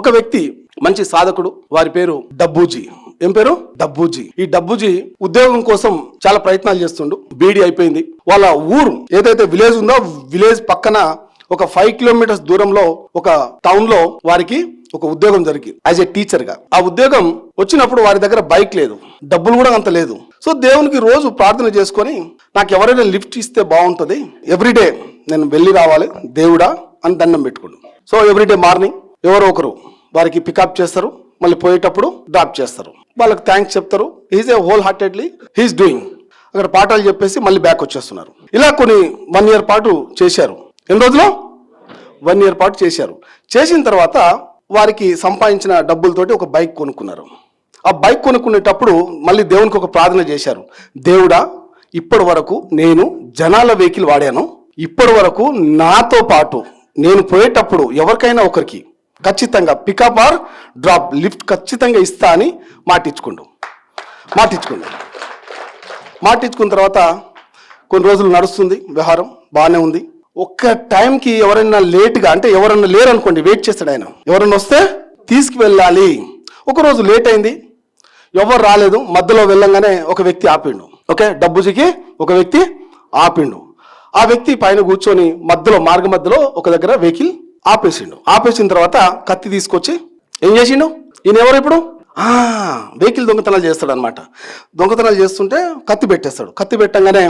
ఒక వ్యక్తి మంచి సాధకుడు, వారి పేరు డబ్బూజీ. ఏం పేరు? డబ్బూజీ. ఈ డబ్బూజీ ఉద్యోగం కోసం చాలా ప్రయత్నాలు చేస్తుండు. బీడీ అయిపోయింది. వాళ్ళ ఊరు ఏదైతే విలేజ్ ఉందో, విలేజ్ పక్కన ఒక 5 కిలోమీటర్స్ దూరంలో ఒక టౌన్ లో వారికి ఒక ఉద్యోగం జరిగింది యాజ్ ఏ టీచర్ గా. ఆ ఉద్యోగం వచ్చినప్పుడు వారి దగ్గర బైక్ లేదు, డబ్బులు కూడా అంత లేదు. సో దేవునికి రోజు ప్రార్థన చేసుకొని, నాకు ఎవరైనా లిఫ్ట్ ఇస్తే బాగుంటుంది, ఎవ్రీడే నేను వెళ్ళి రావాలి దేవుడా అని దండం పెట్టుకోండు. సో ఎవ్రీడే మార్నింగ్ ఎవరో ఒకరు వారికి పికప్ చేస్తారు, మళ్ళీ పోయేటప్పుడు డ్రాప్ చేస్తారు. వాళ్ళకి థ్యాంక్స్ చెప్తారు. Is a wholeheartedly he is doing. అక్కడ పాఠాలు చెప్పేసి మళ్ళీ బ్యాక్ వచ్చేస్తున్నారు. ఇలా కొన్ని 1 year పాటు చేశారు. ఎన్ని రోజులు? 1 year పాటు చేశారు. చేసిన తర్వాత వారికి సంపాదించిన డబ్బులతోటి ఒక బైక్ కొనుక్కున్నారు. ఆ బైక్ కొనుక్కునేటప్పుడు మళ్ళీ దేవునికి ఒక ప్రార్థన చేశారు. దేవుడా, ఇప్పటి వరకు నేను జనాల వెహికల్ వాడాను, ఇప్పటి వరకు నాతో పాటు నేను పోయేటప్పుడు ఎవరికైనా ఒకరికి ఖచ్చితంగా పికప్ ఆర్ డ్రాప్ లిఫ్ట్ ఖచ్చితంగా ఇస్తా అని మాటిచ్చుకున్న తర్వాత కొన్ని రోజులు నడుస్తుంది వ్యవహారం, బాగానే ఉంది. ఒక్క టైంకి ఎవరైనా లేట్గా, అంటే ఎవరన్నా లేరు అనుకోండి, వెయిట్ చేస్తాడు ఆయన. ఎవరన్నా వస్తే తీసుకువెళ్ళాలి. ఒకరోజు లేట్ అయింది, ఎవరు రాలేదు. మధ్యలో వెళ్ళంగానే ఒక వ్యక్తి ఆపిండు. ఓకే, డబ్బుజీకి ఒక వ్యక్తి ఆపిండు. ఆ వ్యక్తి పైన కూర్చొని మార్గ మధ్యలో ఒక దగ్గర వెహికల్ ఆపేసిండు. ఆపేసిన తర్వాత కత్తి తీసుకొచ్చి ఏం చేసిండు? ఈయన ఎవరు ఇప్పుడు? వెహికల్ దొంగతనాలు చేస్తాడు అనమాట. దొంగతనాలు చేస్తుంటే కత్తి పెట్టేస్తాడు. కత్తి పెట్టంగానే